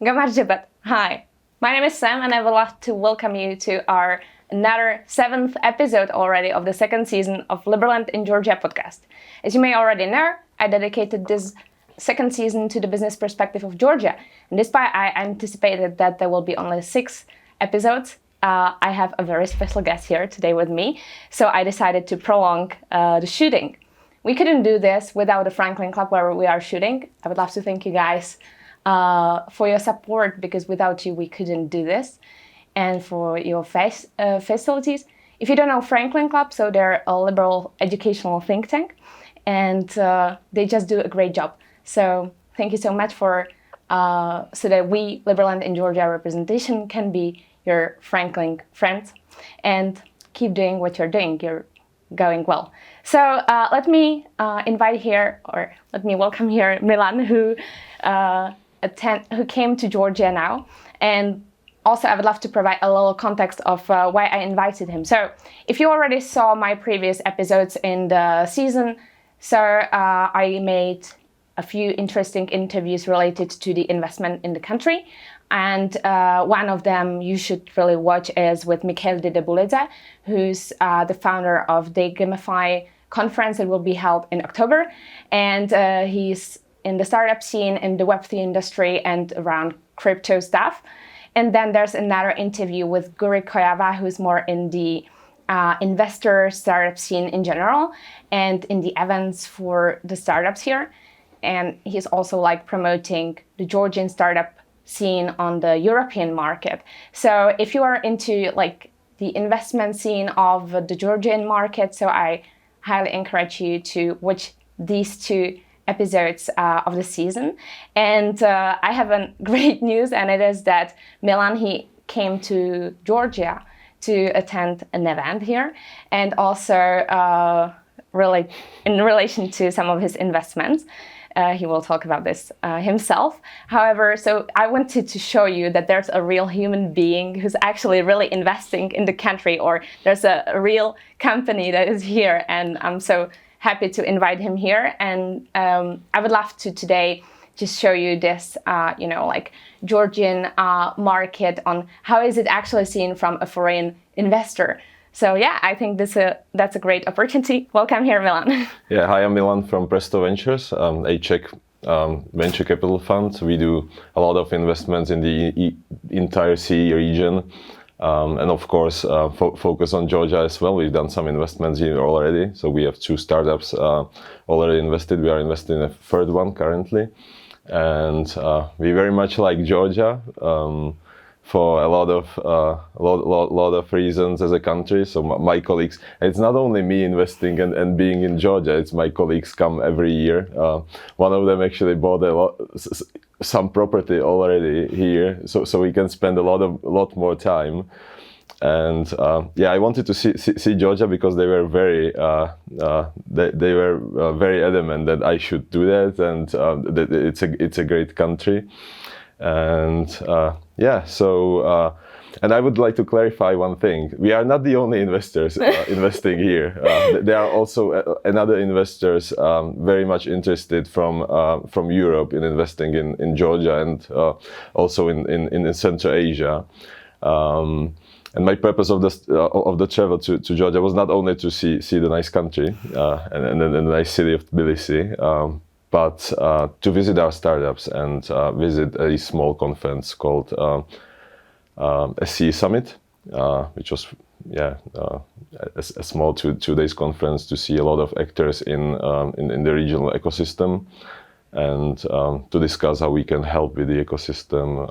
Gamarjabat. Hi, my name is Sam and I would like to welcome you to our another 7th episode already of the 2nd season of Liberland in Georgia podcast. As you may already know, I dedicated this 2nd season to the business perspective of Georgia. And despite I anticipated that there will be only 6 episodes, I have a very special guest here today with me. So I decided to prolong the shooting. We couldn't do this without the Franklin Club where we are shooting. I would love to thank you guys for your support, because without you we couldn't do this, and for your facilities. If you don't know Franklin Club, so they're a liberal educational think tank, and they just do a great job. So thank you so much for so that we, Liberland in Georgia representation, can be your Franklin friends, and keep doing what you're doing. You're going well. So let me welcome here Milan, who came to Georgia now, and also I would love to provide a little context of why I invited him. So if you already saw my previous episodes in the season, so I made a few interesting interviews related to the investment in the country. And one of them you should really watch is with Mikhail Debulidze, who's the founder of the Gamify conference that will be held in October. And he's in the startup scene, in the Web3 industry, and around crypto stuff. And then there's another interview with Guri Koyava, who's more in the investor startup scene in general, and in the events for the startups here. And he's also like promoting the Georgian startup scene on the European market. So if you are into like the investment scene of the Georgian market, so I highly encourage you to watch these 2 episodes of the season. And I have a great news, and it is that Milan, he came to Georgia to attend an event here, and also really in relation to some of his investments. He will talk about this himself. However, so I wanted to show you that there's a real human being who's actually really investing in the country, or there's a real company that is here, and I'm so happy to invite him here. And I would love to today just show you this, like Georgian market, on how is it actually seen from a foreign investor. So yeah, I think that's a great opportunity. Welcome here, Milan. Yeah, hi, I'm Milan from Presto Ventures, a Czech venture capital fund. We do a lot of investments in the entire CE region, and of course focus on Georgia as well. We've done some investments here already. So we have 2 startups already invested. We are investing in a 3rd one currently, and we very much like Georgia. For a lot of reasons as a country. So my colleagues, it's not only me investing and being in Georgia, it's my colleagues come every year. One of them actually bought some property already here, so we can spend a lot more time. And I wanted to see Georgia because they were very very adamant that I should do that, and that it's a great country. And and I would like to clarify one thing. We are not the only investors investing here. There are also another investors very much interested from Europe in investing in Georgia, and also in Central Asia. And my purpose of the travel to Georgia was not only to see the nice country and the nice city of Tbilisi, but to visit our startups and visit a small conference called SE Summit, which was a small 2 days conference to see a lot of actors in the regional ecosystem, and to discuss how we can help with the ecosystem,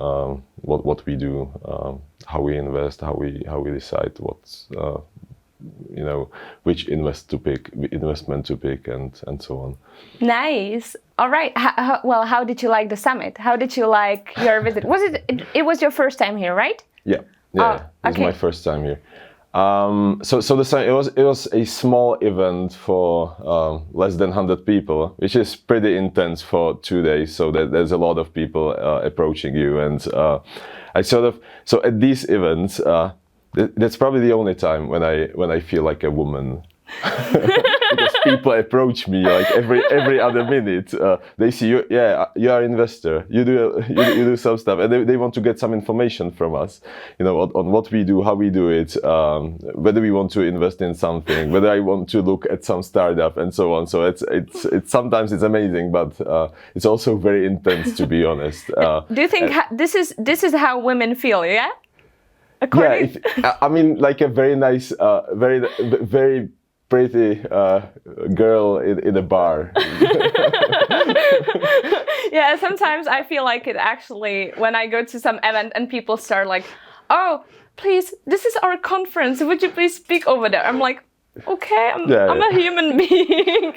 what we do, how we invest, how we decide what's which investment to pick, and so on. Nice. All right. How did you like the summit? How did you like your visit? It was your first time here, right? Yeah. It was my first time here. So the summit, it was a small event for less than 100 people, which is pretty intense for 2 days. So there's a lot of people approaching you, and so at these events. That's probably the only time when I feel like a woman. Because people approach me like every other minute. They see you, you are an investor. You do some stuff, and they want to get some information from us, on what we do, how we do it, whether we want to invest in something, whether I want to look at some startup, and so on. So it's sometimes it's amazing, but it's also very intense, to be honest. Do you think this is how women feel? Yeah. I mean, like a very nice, very pretty girl in a bar. Yeah, sometimes I feel like it actually when I go to some event and people start like, "Oh, please, this is our conference. Would you please speak over there?" I'm like, "Okay, I'm a human being."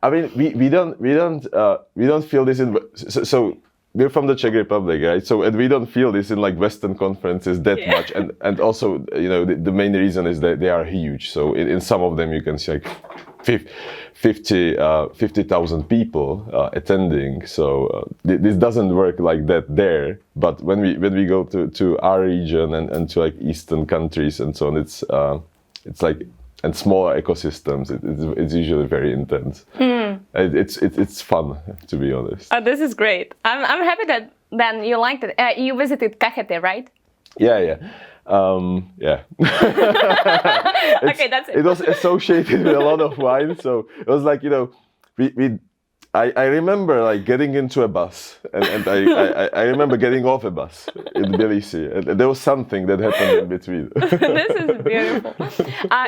I mean, we don't feel this in so. We're from the Czech Republic, right? So, and we don't feel this in like Western conferences that much. And also, the main reason is that they are huge. So in some of them you can see like 50,000 people attending. So this doesn't work like that there. But when we go to our region and to like Eastern countries and so on, it's like, and smaller ecosystems, it's usually very intense. It's fun, to be honest. Oh, this is great. I'm happy that then you liked it. You visited Cajete, right? Yeah. Okay, that's it. It was associated with a lot of wine, so it was like I remember like getting into a bus, and I remember getting off a bus in Tbilisi, and there was something that happened in between. This is beautiful.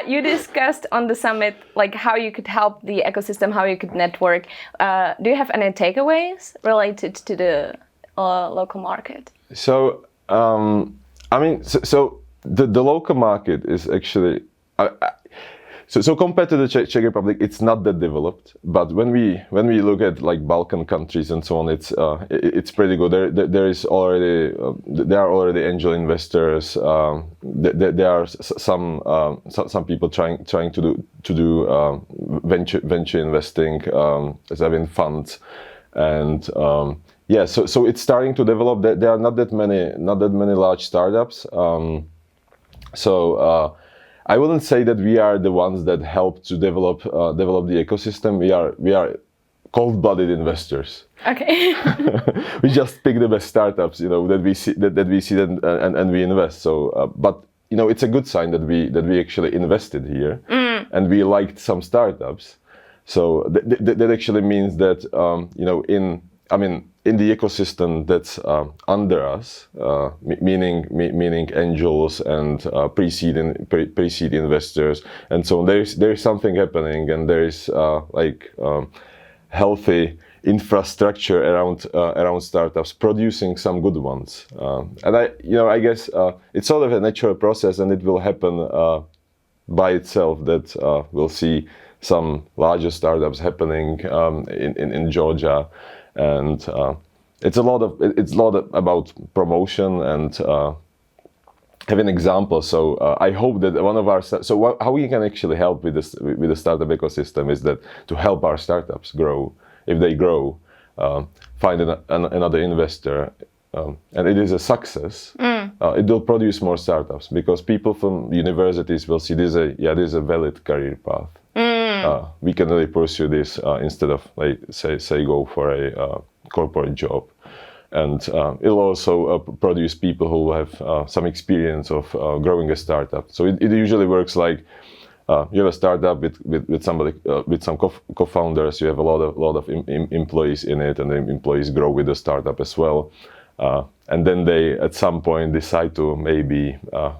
You discussed on the summit like how you could help the ecosystem, how you could network. Do you have any takeaways related to the local market? So, I mean, the local market is actually. So compared to the Czech Republic, it's not that developed. But when we look at like Balkan countries and so on, it's pretty good. There are already angel investors. There are some people trying to do venture investing, as having funds, and so it's starting to develop. There are not that many large startups. I wouldn't say that we are the ones that help to develop the ecosystem. We are cold-blooded investors. Okay. We just pick the best startups, that we see and we invest. So, but it's a good sign that we actually invested here, and we liked some startups. So that actually means that in the ecosystem that's under us, meaning angels and pre-seed investors, and so on, there is something happening, and there is healthy infrastructure around startups producing some good ones, and I guess it's sort of a natural process, and it will happen by itself that we'll see some larger startups happening in Georgia. And it's a lot about promotion and having examples. So I hope that one of our how we can actually help with the startup ecosystem is that to help our startups grow. If they grow, find another investor, and it is a success. It will produce more startups because people from universities will see this is a valid career path. We can really pursue this instead of like say go for a corporate job, and it'll also produce people who have some experience of growing a startup. So it usually works like you have a startup with somebody with some co-founders. You have a lot of employees in it, and the employees grow with the startup as well. And then they, at some point, decide to maybe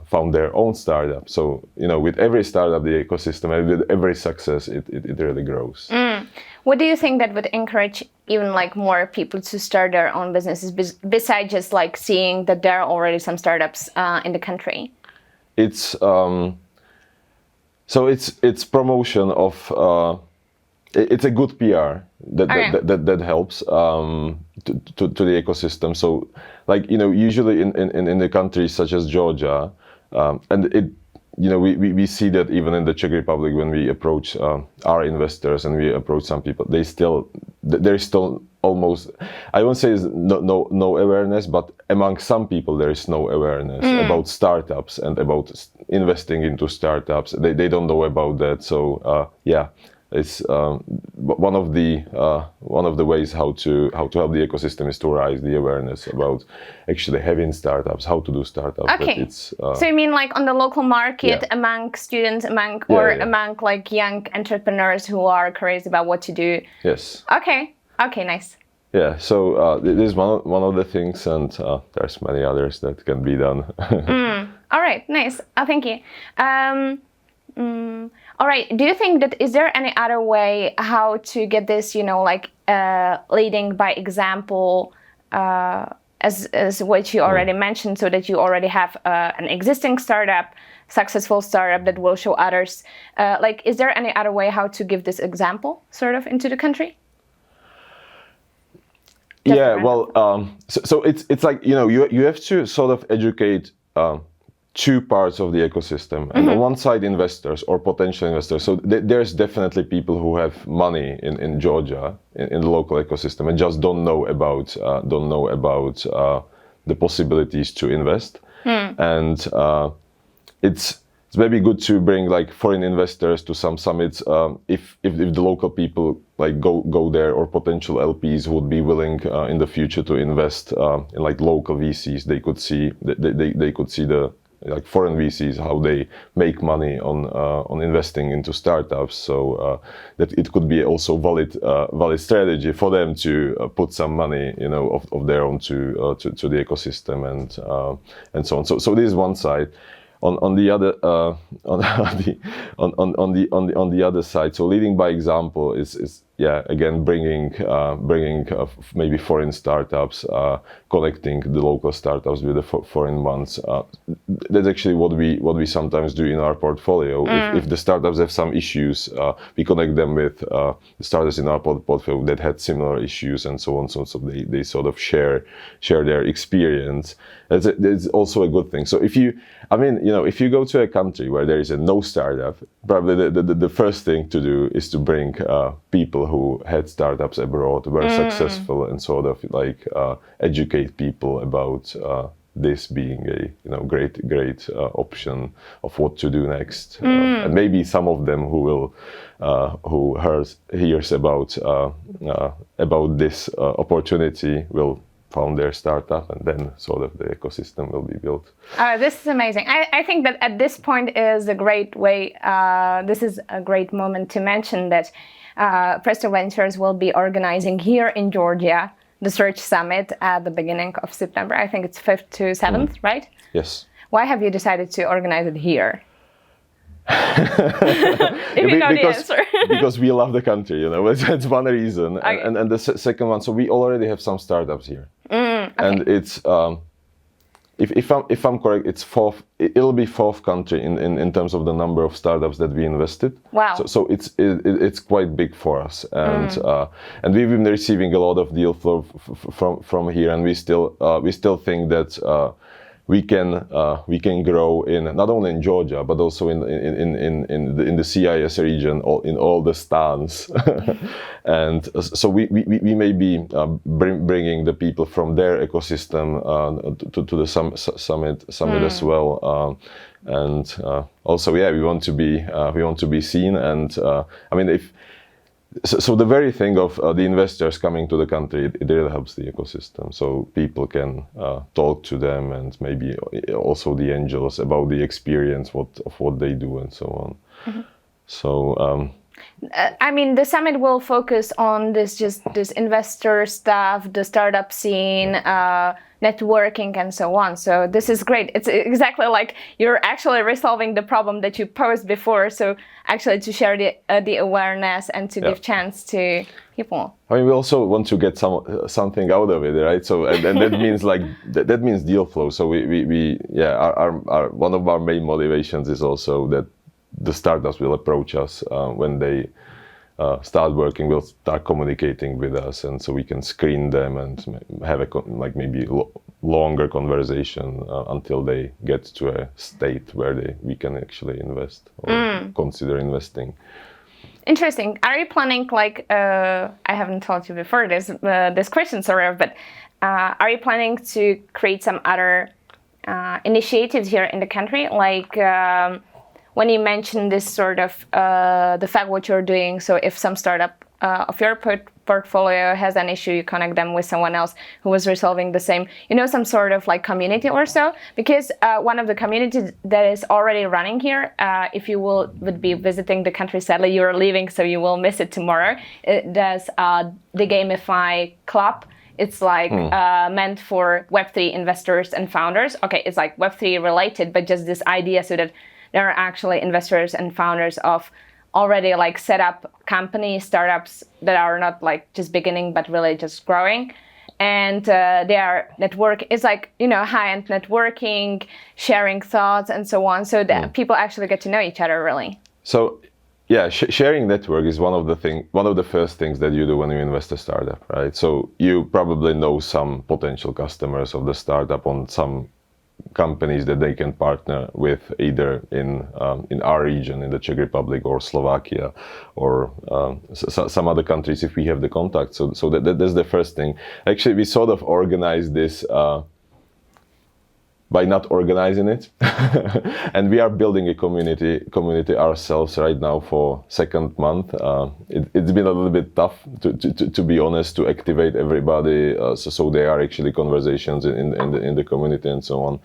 found their own startup. So, with every startup, the ecosystem, and with every success, it really grows. What do you think that would encourage even like more people to start their own businesses besides just like seeing that there are already some startups in the country? It's it's promotion of. It's a good PR that helps to the ecosystem. So, like usually in the countries such as Georgia, and we see that even in the Czech Republic when we approach our investors and we approach some people, there is still almost, I won't say no awareness, but among some people there is no awareness about startups and about investing into startups. They don't know about that. So is one of the ways how to help the ecosystem is to raise the awareness about actually having startups, how to do startups. Okay. So you mean like on the local market, among students, among like young entrepreneurs who are curious about what to do? Yes. Okay, nice. Yeah, so this is one of the things, and there's many others that can be done. All right, nice. Thank you. All right, do you think that is there any other way how to get this, like leading by example, as what you already mentioned, so that you already have an existing startup, successful startup that will show others. Like, is there any other way how to give this example sort of into the country? So it's like, you have to sort of educate two parts of the ecosystem, and on one side investors or potential investors. So there's definitely people who have money in Georgia in the local ecosystem and just don't know about the possibilities to invest. And it's maybe good to bring like foreign investors to some summits if the local people like go there, or potential LPs would be willing in the future to invest in like local VCs. They could see the like foreign VCs, how they make money on investing into startups. So that it could be also valid strategy for them to put some money, of their own to the ecosystem and so on. So this is one side. On the other side, so leading by example is again bringing maybe foreign startups, connecting the local startups with the foreign ones. That's actually what we sometimes do in our portfolio. If the startups have some issues, we connect them with the startups in our portfolio that had similar issues and so on. So they sort of share their experience. That's also a good thing. So if you go to a country where there is no startup, probably the first thing to do is to bring people who had startups abroad, were successful, and sort of like educate people about this being a great option of what to do next. And maybe some of them who hears about this opportunity will found their startup, and then sort of the ecosystem will be built. This is amazing. I think that at this point is a great way, this is a great moment to mention that Presto Ventures will be organizing here in Georgia the Search Summit at the beginning of September. I think it's 5th to 7th, right? Yes. Why have you decided to organize it here? If you know the answer. Because we love the country, that's one reason. Okay. And the second one, so we already have some startups here. Okay. And it's, if I'm correct, it'll be fourth country in terms of the number of startups that we invested. Wow. So it's quite big for us. And we've been receiving a lot of deal flow from here, and we still think that we can grow in not only in Georgia but also in the CIS region, in all the stans, and so we may be bringing the people from their ecosystem to the summit as well, and also we want to be seen, and So the very thing of the investors coming to the country, it really helps the ecosystem. So people can talk to them, and maybe also the angels about the experience of what they do and so on. So the summit will focus on this investor stuff, the startup scene, networking and so on. So this is great. It's exactly like you're actually resolving the problem that you posed before. So actually to share the awareness and to give chance to people. We also want to get something out of it, right? So and that means that means deal flow. So our one of our main motivations is also that the startups will approach us when they start working, will start communicating with us, and so we can screen them and have maybe longer conversation until they get to a state where we can actually invest or consider investing. Interesting. Are you planning, I haven't told you before this question, sorry, but are you planning to create some other initiatives here in the country, when you mentioned this sort of the fact what you're doing, so if some startup of your portfolio has an issue, you connect them with someone else who was resolving the same, some sort of like community or so. Because one of the communities that is already running here, if you would be visiting the country, sadly you're leaving, so you will miss it tomorrow. There's the Gamify Club. It's like meant for Web3 investors and founders. Okay, it's like Web3 related, but just this idea so that there are actually investors and founders of already like set up companies, startups that are not like just beginning, but really just growing. And their network is like, high-end networking, sharing thoughts and so on. So that people actually get to know each other really. So yeah, sharing network is one of the first things that you do when you invest a startup, right? So you probably know some potential customers of the startup on some companies that they can partner with, either in our region, in the Czech Republic or Slovakia, or some other countries if we have the contact. So that's the first thing. Actually, we sort of organized this by not organizing it, and we are building a community ourselves right now for second month. It's been a little bit tough, to be honest, to activate everybody. So there are actually conversations in the community and so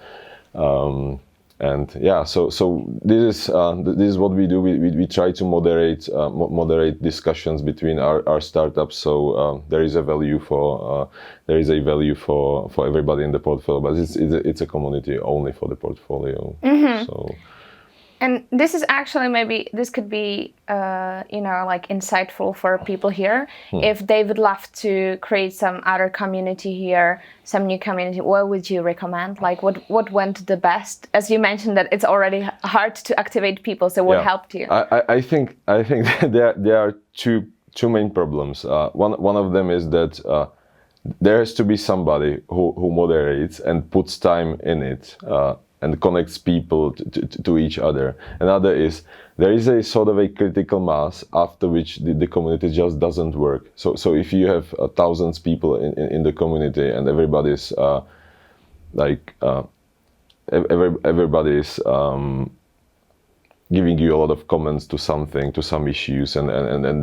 on. And yeah, so this is what we do. We try to moderate discussions between our startups. So there is a value for everybody in the portfolio, but it's a community only for the portfolio. So. And this is actually, maybe this could be, like insightful for people here. If they would love to create some other community here, some new community, what would you recommend? Like what went the best? As you mentioned that it's already hard to activate people, so what helped you? I think there are two main problems. One of them is that there has to be somebody who moderates and puts time in it. And connects people to each other. Another is there is a sort of a critical mass after which the community just doesn't work. So if you have thousands of people in the community and everybody's everybody's giving you a lot of comments to something, to some issues, and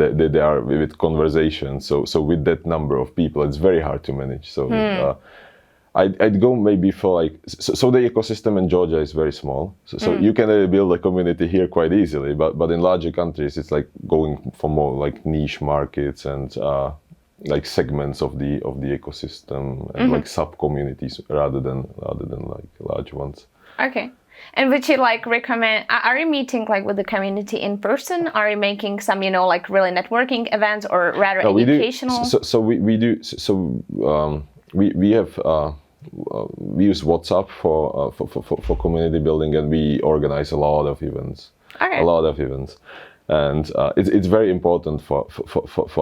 they are with conversations. So with that number of people, it's very hard to manage. So. I'd go maybe for like, so the ecosystem in Georgia is very small. So you can build a community here quite easily, but in larger countries, it's like going for more like niche markets and like segments of the ecosystem and like sub-communities rather than like large ones. Okay. And would you like recommend, are you meeting like with the community in person? Are you making some, like really networking events or rather educational? We use WhatsApp for community building, and we organize a lot of events. Okay. A lot of events, and it's very important for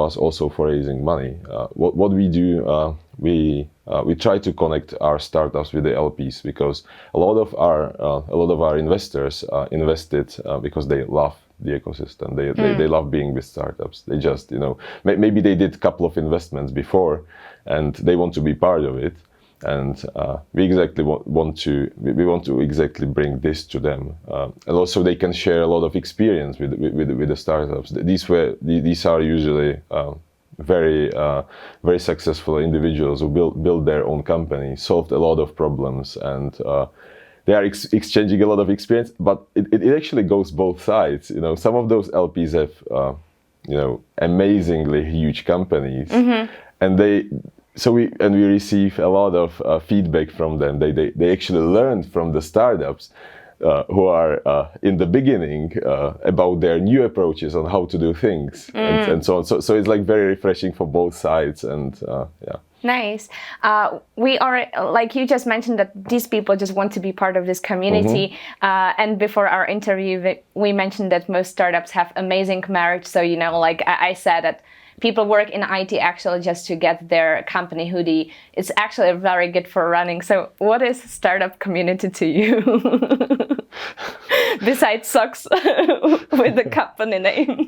us also for raising money. What we do, we try to connect our startups with the LPs, because a lot of our investors invested because they love the ecosystem. They love being with startups. They just maybe they did a couple of investments before, and they want to be part of it. And we exactly want to exactly bring this to them, and also they can share a lot of experience with the startups. These are usually very successful individuals who build their own company, solved a lot of problems, and they are exchanging a lot of experience. But it actually goes both sides. Some of those LPs have amazingly huge companies, and we receive a lot of feedback from them. They actually learned from the startups who are in the beginning about their new approaches on how to do things and so on. So it's like very refreshing for both sides, and yeah. Nice. We are, like you just mentioned, that these people just want to be part of this community. And before our interview, we mentioned that most startups have amazing merit. So, like I said, that people work in IT actually just to get their company hoodie. It's actually very good for running. So what is startup community to you? Besides socks with the company name.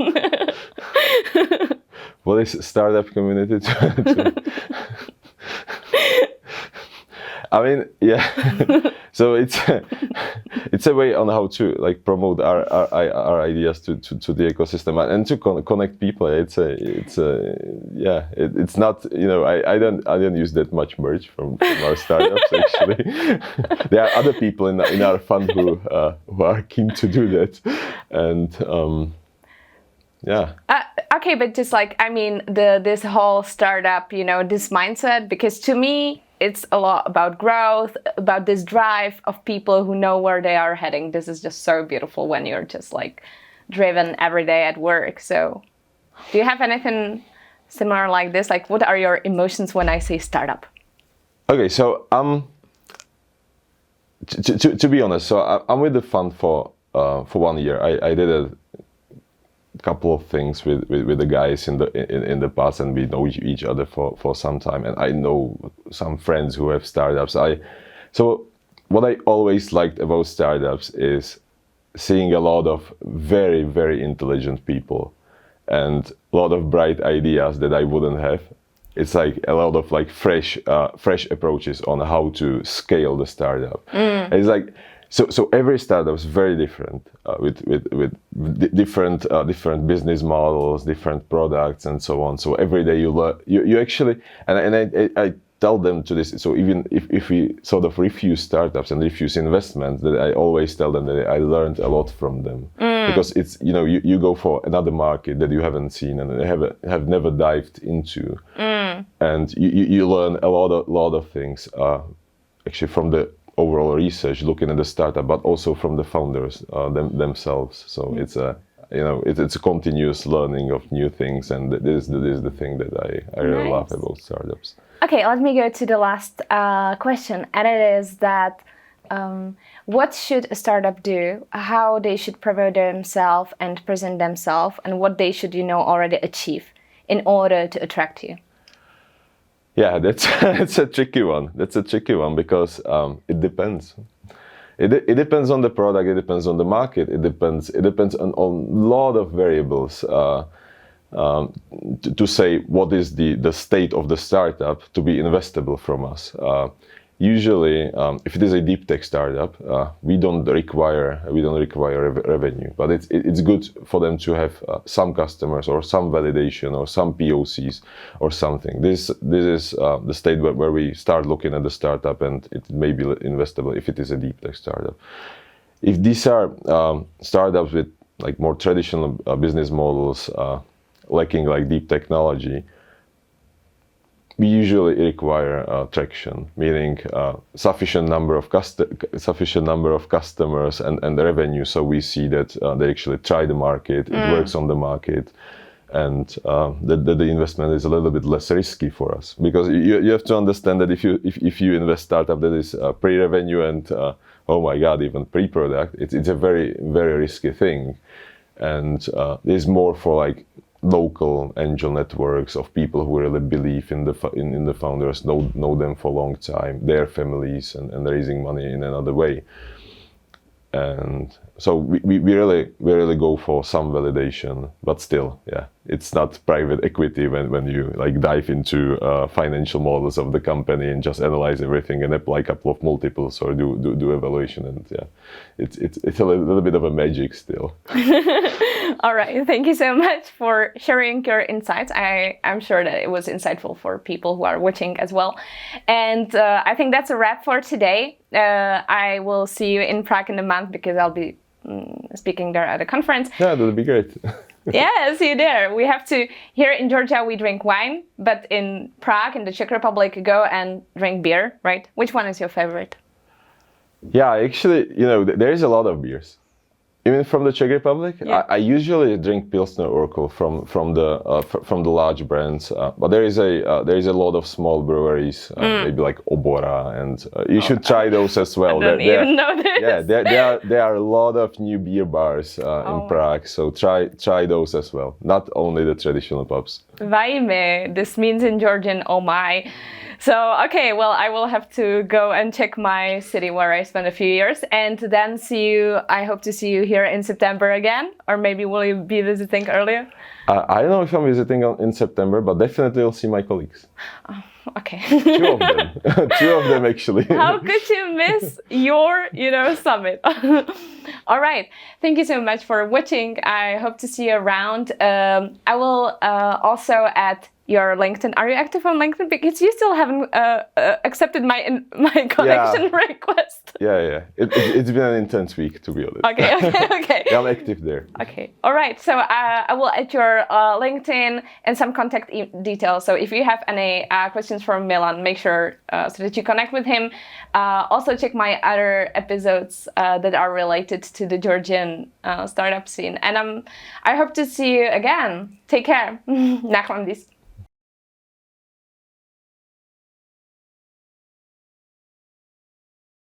What is startup community to I mean, yeah. So it's a way on how to like promote our ideas to the ecosystem and to connect people. It's not, you know, I don't use that much merch from our startups actually. There are other people in our fund who are keen to do that, and okay, but just like, I mean, this whole startup, you know, this mindset, because to me, it's a lot about growth, about this drive of people who know where they are heading. This is just so beautiful when you're just like driven every day at work. So do you have anything similar like this? Like, what are your emotions when I say startup? Okay, so to be honest, so I'm with the fund for 1 year. I did a couple of things with the guys in the past, and we know each other for some time, and I know some friends who have startups. So what I always liked about startups is seeing a lot of very, very intelligent people and a lot of bright ideas that I wouldn't have. It's like a lot of like fresh approaches on how to scale the startup. It's like so every startup is very different with different business models, different products, and so on. So every day you learn, you actually, and I tell them to this. So even if we sort of refuse startups and refuse investments, that I always tell them that I learned a lot from them, because it's, you know, you go for another market that you haven't seen and have never dived into, and you learn a lot of things actually from the overall research, looking at the startup, but also from the founders themselves. So it's a, you know, it's a continuous learning of new things, and this is the thing that I really love about startups. Okay, let me go to the last question, and it is that what should a startup do? How they should promote themselves and present themselves, and what they should, you know, already achieve in order to attract you? Yeah, that's a tricky one. That's a tricky one because it depends. It depends on the product. It depends on the market. It depends on a lot of variables to say what is the state of the startup to be investable from us. Usually, if it is a deep tech startup, we don't require revenue, but it's good for them to have some customers or some validation or some POCs or something. This is the state where we start looking at the startup, and it may be investable if it is a deep tech startup. If these are startups with like more traditional business models, lacking like deep technology, we usually require traction, meaning sufficient number of customers and revenue, so we see that they actually try the market, it works on the market, and the investment is a little bit less risky for us, because you have to understand that if you invest startup that is pre-revenue and oh my god, even pre-product, it's a very, very risky thing, and there's more for like local angel networks of people who really believe in the founders, know them for a long time, their families, and raising money in another way. And so we really go for some validation, but still, yeah, it's not private equity when you like dive into financial models of the company and just analyze everything and apply a couple of multiples or do evaluation, and yeah, it's a little bit of a magic still. All right, thank you so much for sharing your insights. I'm sure that it was insightful for people who are watching as well. And I think that's a wrap for today. I will see you in Prague in a month, because I'll be speaking there at a conference. Yeah, that would be great. Yeah, see you there. We have to, here in Georgia we drink wine, but in Prague, in the Czech Republic, go and drink beer, right? Which one is your favorite? Yeah, actually, you know, there is a lot of beers. Even from the Czech Republic, yeah. I usually drink Pilsner Urquell from the large brands, but there is a lot of small breweries, maybe like Obora, and you should try those as well. I don't even know this. Yeah, there are a lot of new beer bars in Prague, so try those as well. Not only the traditional pubs. Vajme, this means in Georgian, oh my. So, okay, well, I will have to go and check my city where I spent a few years, and then I hope to see you here in September again, or maybe will you be visiting earlier? I don't know if I'm visiting in September, but definitely you'll see my colleagues. Okay. Two of them. Two of them, actually. How could you miss your, summit? All right. Thank you so much for watching. I hope to see you around. I will also add your LinkedIn. Are you active on LinkedIn? Because you still haven't accepted my connection request. Yeah. It's been an intense week, to be honest. Okay. Yeah, I'm active there. Okay. All right. So I will add your LinkedIn and some contact details. So if you have any questions from Milan, make sure so that you connect with him. Also check my other episodes that are related to the Georgian startup scene. And I hope to see you again. Take care. Naklandis.